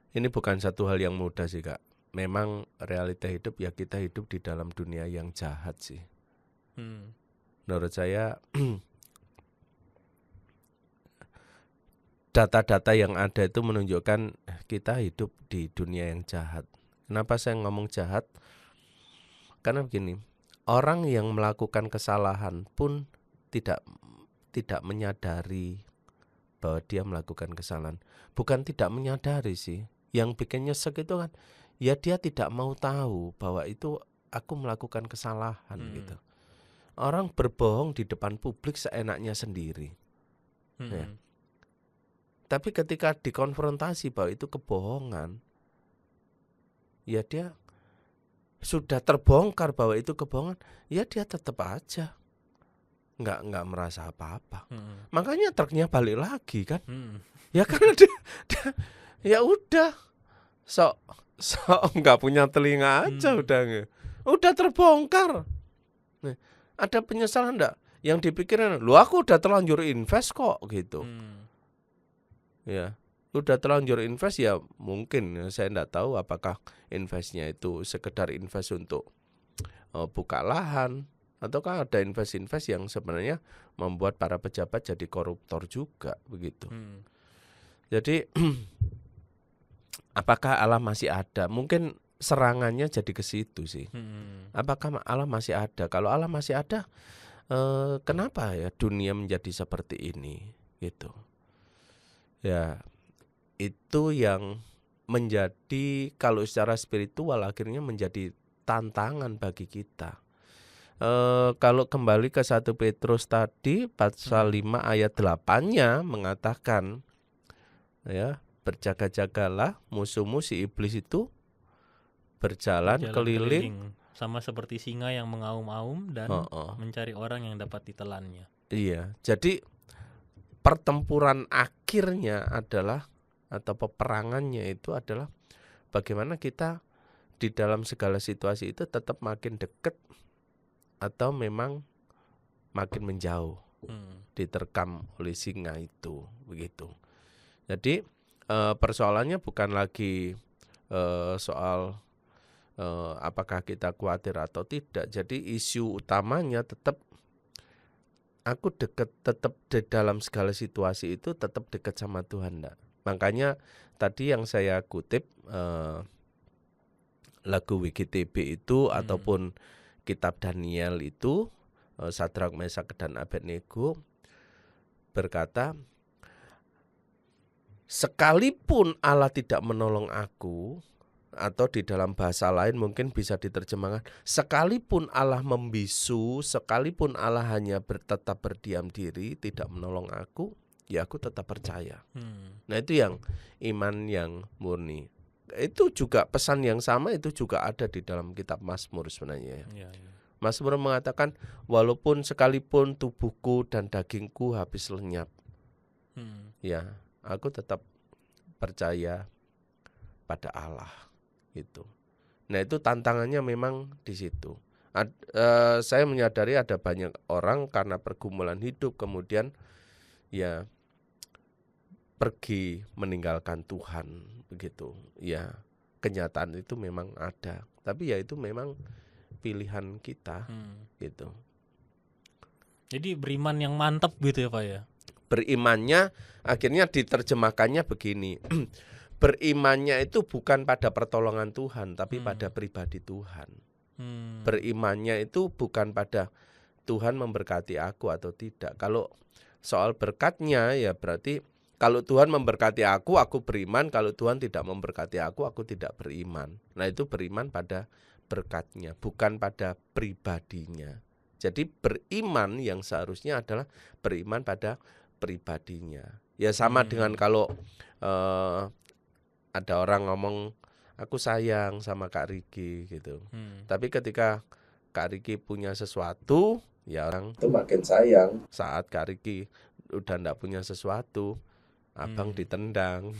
Ini bukan satu hal yang mudah sih Kak. Memang realita hidup ya kita hidup di dalam dunia yang jahat sih. Menurut saya data-data yang ada itu menunjukkan kita hidup di dunia yang jahat. Kenapa saya ngomong jahat? Karena begini, orang yang melakukan kesalahan pun tidak menyadari bahwa dia melakukan kesalahan. Bukan tidak menyadari sih. Yang bikin nyesek itu kan ya dia tidak mau tahu bahwa itu aku melakukan kesalahan gitu. Orang berbohong di depan publik seenaknya sendiri. Ya. Tapi ketika dikonfrontasi bahwa itu kebohongan, ya dia sudah terbongkar bahwa itu kebohongan, ya dia tetap aja nggak merasa apa-apa. Makanya truknya balik lagi kan. Ya karena dia ya udah sok nggak punya telinga aja udah terbongkar. Nih, ada penyesalan enggak? Yang dipikirin, lu aku udah terlanjur invest kok gitu. Ya, udah terlanjur invest ya mungkin saya enggak tahu apakah investnya itu sekedar invest untuk buka lahan, ataukah ada invest yang sebenarnya membuat para pejabat jadi koruptor juga begitu. Jadi apakah Allah masih ada? Mungkin serangannya jadi ke situ sih. Apakah Allah masih ada? Kalau Allah masih ada, kenapa ya dunia menjadi seperti ini gitu. Ya, itu yang menjadi kalau secara spiritual akhirnya menjadi tantangan bagi kita. Kalau kembali ke 1 Petrus tadi pasal 5 ayat 8-nya mengatakan ya, berjaga-jagalah, musuhmu si iblis itu berjalan keliling sama seperti singa yang mengaum-aum dan mencari orang yang dapat ditelannya. Iya, jadi pertempuran akhirnya adalah atau peperangannya itu adalah bagaimana kita di dalam segala situasi itu tetap makin dekat atau memang makin menjauh, diterkam oleh singa itu begitu. Jadi persoalannya bukan lagi soal apakah kita khawatir atau tidak. Jadi isu utamanya tetap aku tetap di dalam segala situasi itu tetap dekat sama Tuhan enggak. Makanya tadi yang saya kutip lagu WGTB itu ataupun kitab Daniel itu, Sadrak, Mesak, dan Abednego berkata, sekalipun Allah tidak menolong aku, Atau di dalam bahasa lain mungkin bisa diterjemahkan, sekalipun Allah membisu, sekalipun Allah hanya tetap berdiam diri, tidak menolong aku, ya aku tetap percaya. Nah itu yang iman yang murni. Itu juga pesan yang sama itu juga ada di dalam kitab Mazmur sebenarnya. Mazmur mengatakan, walaupun sekalipun tubuhku dan dagingku habis lenyap, ya aku tetap percaya pada Allah. Gitu. Nah itu tantangannya memang di situ. Saya menyadari ada banyak orang karena pergumulan hidup kemudian ya pergi meninggalkan Tuhan begitu. Ya kenyataan itu memang ada. Tapi ya itu memang pilihan kita gitu. Jadi beriman yang mantap gitu ya Pak ya. Berimannya akhirnya diterjemahkannya begini. Berimannya itu bukan pada pertolongan Tuhan, tapi pada pribadi Tuhan. Berimannya itu bukan pada Tuhan memberkati aku atau tidak. Kalau soal berkatnya ya berarti kalau Tuhan memberkati aku beriman. Kalau Tuhan tidak memberkati aku tidak beriman. Nah itu beriman pada berkatnya, bukan pada pribadinya. Jadi beriman yang seharusnya adalah beriman pada pribadinya. Ya sama dengan kalau ada orang ngomong aku sayang sama Kak Riki gitu. Tapi ketika Kak Riki punya sesuatu, ya orang itu makin sayang. Saat Kak Riki udah enggak punya sesuatu, abang ditendang.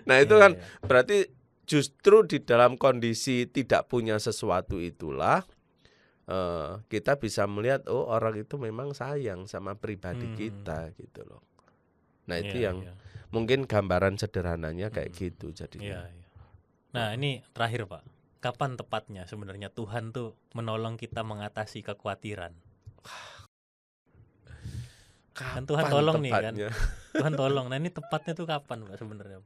Nah itu kan berarti justru di dalam kondisi tidak punya sesuatu itulah kita bisa melihat orang itu memang sayang sama pribadi kita gitu loh. Nah itu yang mungkin gambaran sederhananya kayak gitu jadinya. Nah ini terakhir Pak, kapan tepatnya sebenarnya Tuhan tuh menolong kita mengatasi kekhawatiran? Kan Tuhan tolong tepatnya? Nih kan, Tuhan tolong. Nah ini tepatnya tuh kapan Pak sebenarnya?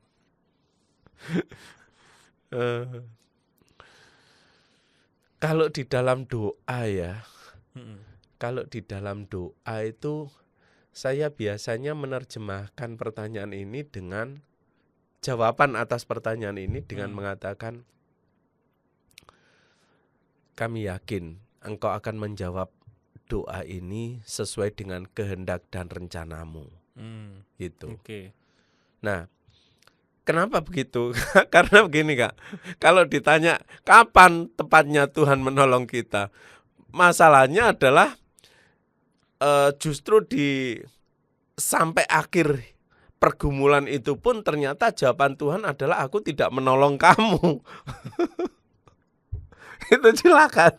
Kalau di dalam doa ya, kalau di dalam doa itu saya biasanya menerjemahkan pertanyaan ini dengan jawaban atas pertanyaan ini dengan mengatakan, kami yakin Engkau akan menjawab doa ini sesuai dengan kehendak dan rencanamu. Gitu. Nah, kenapa begitu? Karena begini Kak, kalau ditanya kapan tepatnya Tuhan menolong kita, masalahnya adalah justru sampai akhir pergumulan itu pun ternyata jawaban Tuhan adalah aku tidak menolong kamu. Itu silakan.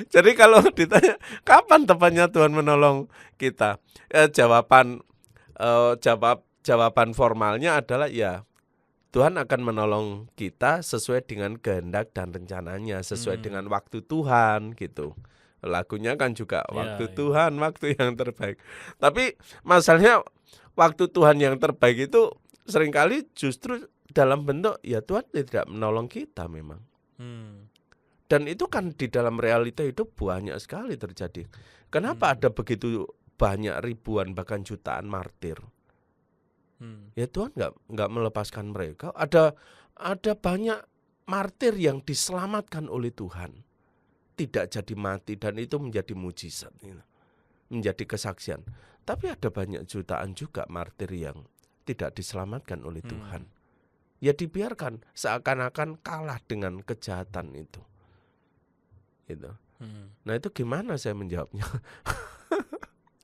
Jadi kalau ditanya kapan tepatnya Tuhan menolong kita, jawaban formalnya adalah ya Tuhan akan menolong kita sesuai dengan kehendak dan rencananya, sesuai dengan waktu Tuhan gitu. Lagunya kan juga waktu Tuhan, waktu yang terbaik. Tapi masalahnya waktu Tuhan yang terbaik itu seringkali justru dalam bentuk ya Tuhan tidak menolong kita memang. Dan itu kan di dalam realita hidup banyak sekali terjadi. Kenapa ada begitu banyak ribuan bahkan jutaan martir? Ya Tuhan nggak melepaskan mereka. Ada banyak martir yang diselamatkan oleh Tuhan, tidak jadi mati, dan itu menjadi mujizat, menjadi kesaksian. Tapi ada banyak jutaan juga martir yang tidak diselamatkan oleh Tuhan. Ya dibiarkan seakan-akan kalah dengan kejahatan itu. Gitu. Nah itu gimana saya menjawabnya?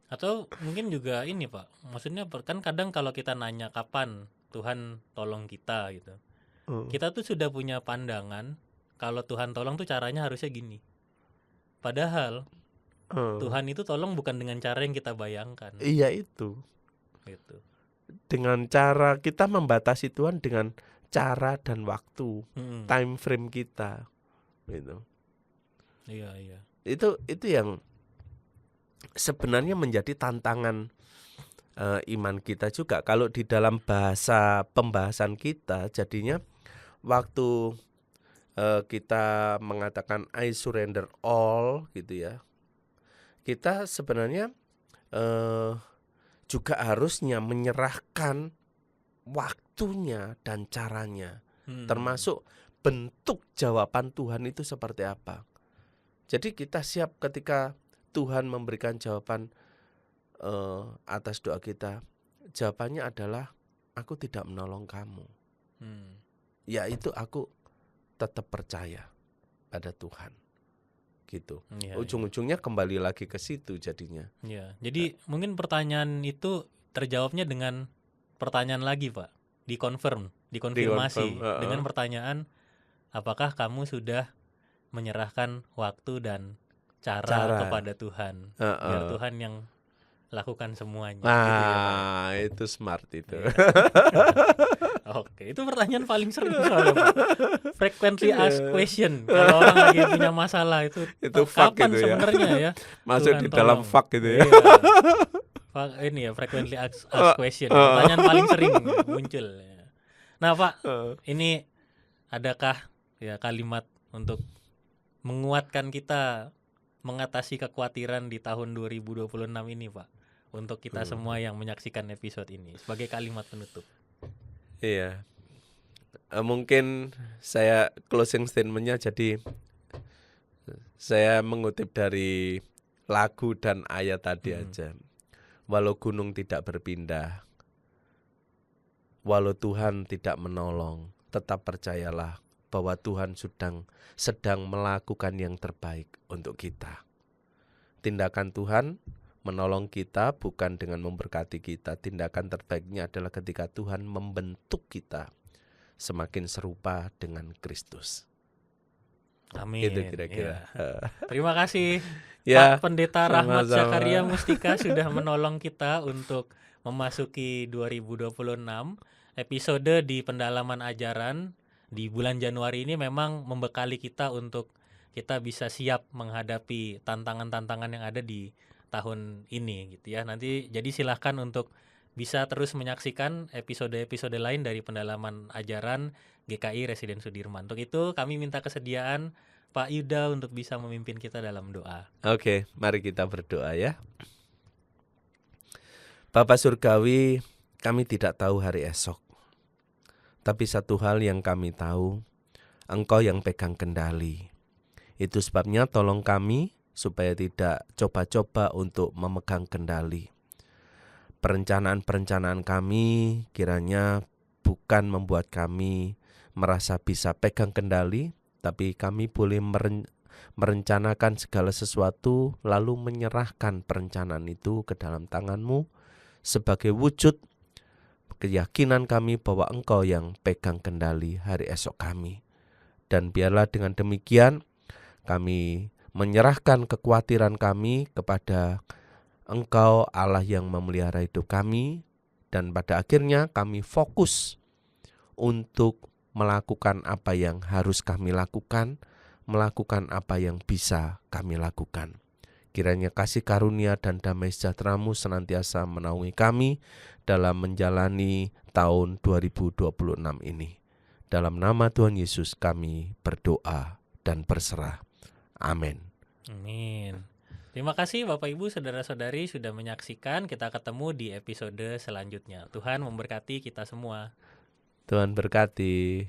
Atau mungkin juga ini Pak, maksudnya kan kadang kalau kita nanya kapan Tuhan tolong kita gitu, kita tuh sudah punya pandangan kalau Tuhan tolong tuh caranya harusnya gini. Padahal Tuhan itu tolong bukan dengan cara yang kita bayangkan. Iya itu. Gitu. Dengan cara kita membatasi Tuhan dengan cara dan waktu, time frame kita, gitu. Iya. Itu yang sebenarnya menjadi tantangan iman kita juga. Kalau di dalam bahasa pembahasan kita, jadinya waktu kita mengatakan I surrender all gitu ya, kita sebenarnya juga harusnya menyerahkan waktu waktunya dan caranya, termasuk bentuk jawaban Tuhan itu seperti apa. Jadi kita siap ketika Tuhan memberikan jawaban atas doa kita. Jawabannya adalah aku tidak menolong kamu. Yaitu aku tetap percaya pada Tuhan. Gitu. Ujung-ujungnya kembali lagi ke situ jadinya. Jadi mungkin pertanyaan itu terjawabnya dengan pertanyaan lagi, Pak. Dikonfirmasi dengan pertanyaan, apakah kamu sudah menyerahkan waktu dan cara kepada Tuhan, biar Tuhan yang lakukan semuanya. Gitu ya, Pak. Itu smart itu. Oke, itu pertanyaan paling sering soalnya, Pak. Frequently asked question. Kalau orang lagi punya masalah itu kapan gitu sebenarnya ya? Masuk di dalam fuck gitu ya. Ini ya frequently asked question. Pertanyaan paling sering muncul. Nah, Pak, ini adakah ya kalimat untuk menguatkan kita mengatasi kekhawatiran di tahun 2026 ini, Pak? Untuk kita semua yang menyaksikan episode ini sebagai kalimat penutup. Iya. Mungkin saya closing statement-nya jadi saya mengutip dari lagu dan ayat tadi aja. Walau gunung tidak berpindah, walau Tuhan tidak menolong, tetap percayalah bahwa Tuhan sedang melakukan yang terbaik untuk kita. Tindakan Tuhan menolong kita bukan dengan memberkati kita. Tindakan terbaiknya adalah ketika Tuhan membentuk kita semakin serupa dengan Kristus. Amin. Itu kira-kira. Terima kasih Pak Pendeta Rahmat Zakaria Mustika sudah menolong kita untuk memasuki 2026. Episode di pendalaman ajaran di bulan Januari ini memang membekali kita untuk kita bisa siap menghadapi tantangan-tantangan yang ada di tahun ini gitu ya. Nanti jadi silahkan untuk bisa terus menyaksikan episode-episode lain dari pendalaman ajaran GKI Residen Sudirman. Untuk itu kami minta kesediaan Pak Yuda untuk bisa memimpin kita dalam doa. Oke, mari kita berdoa ya. Bapa Surgawi, kami tidak tahu hari esok. Tapi satu hal yang kami tahu, Engkau yang pegang kendali. Itu sebabnya tolong kami supaya tidak coba-coba untuk memegang kendali. Perencanaan-perencanaan kami kiranya bukan membuat kami merasa bisa pegang kendali, tapi kami boleh merencanakan segala sesuatu lalu menyerahkan perencanaan itu ke dalam tangan-Mu sebagai wujud keyakinan kami bahwa Engkau yang pegang kendali hari esok kami. Dan biarlah dengan demikian kami menyerahkan kekhawatiran kami kepada Engkau Allah yang memelihara hidup kami, dan pada akhirnya kami fokus untuk melakukan apa yang harus kami lakukan, melakukan apa yang bisa kami lakukan. Kiranya kasih karunia dan damai sejahtera-Mu senantiasa menaungi kami dalam menjalani tahun 2026 ini. Dalam nama Tuhan Yesus kami berdoa dan berserah. Amin. Amin. Terima kasih Bapak Ibu Saudara-saudari sudah menyaksikan. Kita ketemu di episode selanjutnya. Tuhan memberkati kita semua. Tuhan berkati.